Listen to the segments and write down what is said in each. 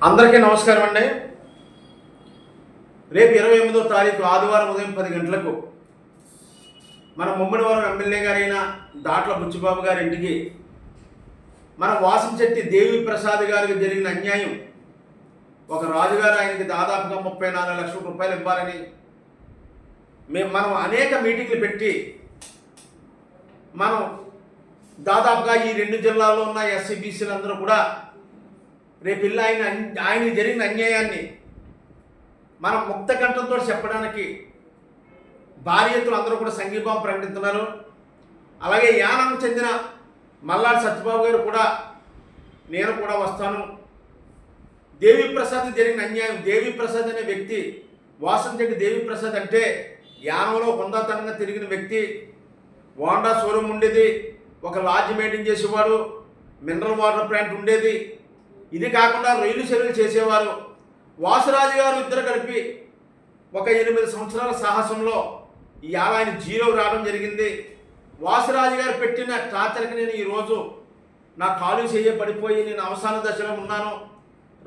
అందరికీ నమస్కారం అండి. రేపు 28వ తారీఖు ఆదివారం ఉదయం 10 గంటలకు మన ముమ్మడివరం ఎమ్మెల్యే గారైన దాట్ల బుచ్చిబాబు గారి ఇంటికి మన వాసంశెట్టి దేవి ప్రసాద్ గారికి జరిగిన అన్యాయం, ఒక రాజుగారు ఆయనకి దాదాపుగా 34 లక్షల రూపాయలు ఇవ్వాలని మనం అనేక మీటింగ్లు పెట్టి మనం దాదాపుగా ఈ 2 జిల్లాల్లో ఉన్న ఎస్సీ బీసీలు అందరూ కూడా రేపు ఆయనకి జరిగిన అన్యాయాన్ని మనం ముక్త కంఠంతో చెప్పడానికి భారీ ఎత్తున అందరూ కూడా సంఘీభావం ప్రకటిస్తున్నారు. అలాగే యానానికి చెందిన మల్లాడి సత్యబాబు గారు కూడా నేను కూడా వస్తాను. దేవి ప్రసాద్ జరిగిన అన్యాయం, దేవి ప్రసాద్ అనే వ్యక్తి, వాసంశెట్టి దేవి ప్రసాద్ అంటే యానంలో హుందాతనంగా తిరిగిన వ్యక్తి, హోండా షోరూమ్ ఉండేది, ఒక లాడ్జ్ మెయింటైన్ చేసేవాడు, మినరల్ వాటర్ ప్లాంట్ ఉండేది. ఇది కాకుండా రైలు సేవలు చేసేవారు. వాసురాజు గారు ఇద్దరు కలిపి ఒక 8 సంవత్సరాల సాహసంలో ఇవాళ ఆయన జీరో రావడం జరిగింది. వాసురాజు గారు పెట్టిన టార్చర్కి నేను ఈరోజు నా కాలు చేయ పడిపోయి నేను అవసాన దశలో ఉన్నాను.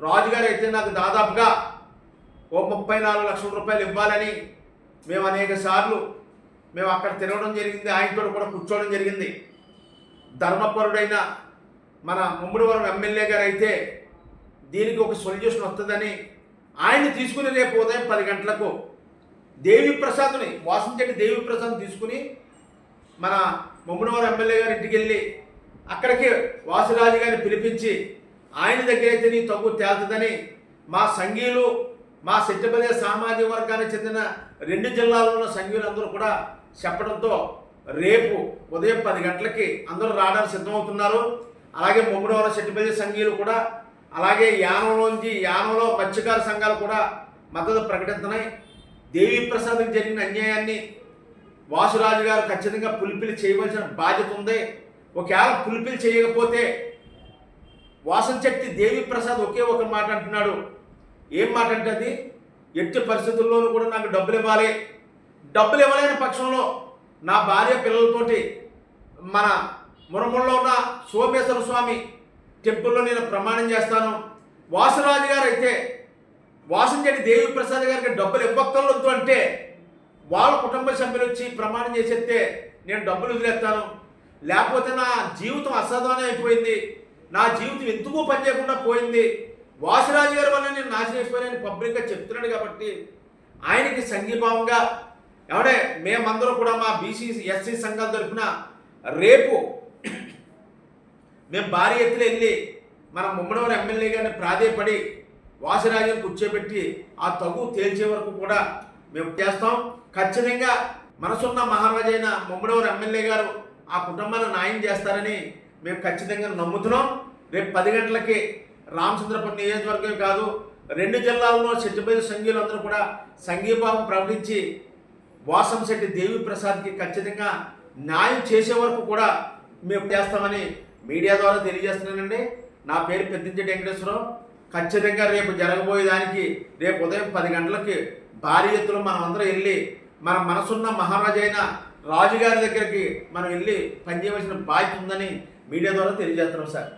రాజుగారు అయితే నాకు దాదాపుగా 34 లక్షల రూపాయలు ఇవ్వాలని మేము అనేక సార్లు అక్కడ తిరగడం జరిగింది. ఆయనతో కూడా కూర్చోవడం జరిగింది. ధర్మపరుడైన మన ముమ్మడివరం ఎమ్మెల్యే గారు అయితే దీనికి ఒక సొల్యూషన్ వస్తుందని ఆయన్ని తీసుకుని రేపు ఉదయం 10 గంటలకు దేవి ప్రసాద్ని, వాసంశెట్టి దేవి ప్రసాద్ తీసుకుని మన ముమ్మడివరం ఎమ్మెల్యే గారి ఇంటికి వెళ్ళి అక్కడికి వాసురాజు గారిని పిలిపించి ఆయన దగ్గర అయితే నీ తగ్గు తేలుతుందని మా సంఘీయులు, మా సెట్టిపల్లి సామాజిక వర్గానికి చెందిన 2 జిల్లాల్లో ఉన్న సంఘీయులందరూ కూడా చెప్పడంతో రేపు ఉదయం 10 గంటలకి అందరూ రావడానికి సిద్ధమవుతున్నారు. అలాగే ముమ్మడివరం సెట్టిపల్లి సంఘీయులు కూడా, అలాగే యానంలో మత్స్యకార సంఘాలు కూడా మద్దతు ప్రకటిస్తున్నాయి. దేవి ప్రసాద్కి జరిగిన అన్యాయాన్ని వాసురాజు గారు ఖచ్చితంగా పులిపిలి చేయవలసిన బాధ్యత ఉంది. ఒకవేళ పులిపిలి చేయకపోతే వాసంశెట్టి దేవి ప్రసాద్ ఒకే ఒక మాట అంటున్నాడు. ఏం మాట అంటే అది, ఎట్టి పరిస్థితుల్లోనూ కూడా నాకు డబ్బులు ఇవ్వాలి, డబ్బులు ఇవ్వలేని పక్షంలో నా భార్య పిల్లలతోటి మన మురముల్లో ఉన్న సోమేశ్వర స్వామి టెంపుల్లో నేను ప్రమాణం చేస్తాను. వాసురాజు గారు అయితే వాసంశెట్టి దేవి ప్రసాద్ గారికి డబ్బులు ఇవ్వక్కర్లొద్దు అంటే వాళ్ళ కుటుంబ సభ్యులు వచ్చి ప్రమాణం చేసేస్తే నేను డబ్బులు వదిలేస్తాను, లేకపోతే నా జీవితం అసాధారణం అయిపోయింది, నా జీవితం ఎందుకు పనిచేయకుండా పోయింది, వాసురాజు గారి వల్ల నేను నాశనం అయిపోయానని పబ్లిక్గా చెప్తున్నాడు. కాబట్టి ఆయనకి సంఘీభావంగా మేమందరూ కూడా మా బీసీ ఎస్సీ సంఘాల తరఫున రేపు మేము భారీ ఎత్తున వెళ్ళి మన ముమ్మడివరం ఎమ్మెల్యే గారిని ప్రాధేయపడి వాసురాజుని కూర్చోబెట్టి ఆ తగు తేల్చే వరకు కూడా మేము చేస్తాం. ఖచ్చితంగా మనసున్న మహారాజైన ముమ్మడివరం ఎమ్మెల్యే గారు ఆ కుటుంబాన్ని న్యాయం చేస్తారని మేము ఖచ్చితంగా నమ్ముతున్నాం. రేపు 10 గంటలకి రామచంద్రపురం నియోజకవర్గం కాదు 2 జిల్లాల్లో సెట్టిపల్లి సంఘీయులు అందరూ కూడా సంఘీభావం ప్రకటించి వాసంశెట్టి దేవి ప్రసాద్కి ఖచ్చితంగా న్యాయం చేసే వరకు కూడా మేము చేస్తామని మీడియా ద్వారా తెలియజేస్తున్నానండి. నా పేరు పెద్దించెట్టి వెంకటేశ్వరరావు. ఖచ్చితంగా రేపు జరగబోయేదానికి రేపు ఉదయం 10 గంటలకి భారీ ఎత్తున మనం అందరం వెళ్ళి మన మనసున్న మహారాజైన రాజుగారి దగ్గరికి మనం వెళ్ళి పనిచేయవలసిన బాధ్యత ఉందని మీడియా ద్వారా తెలియజేస్తున్నాం సార్.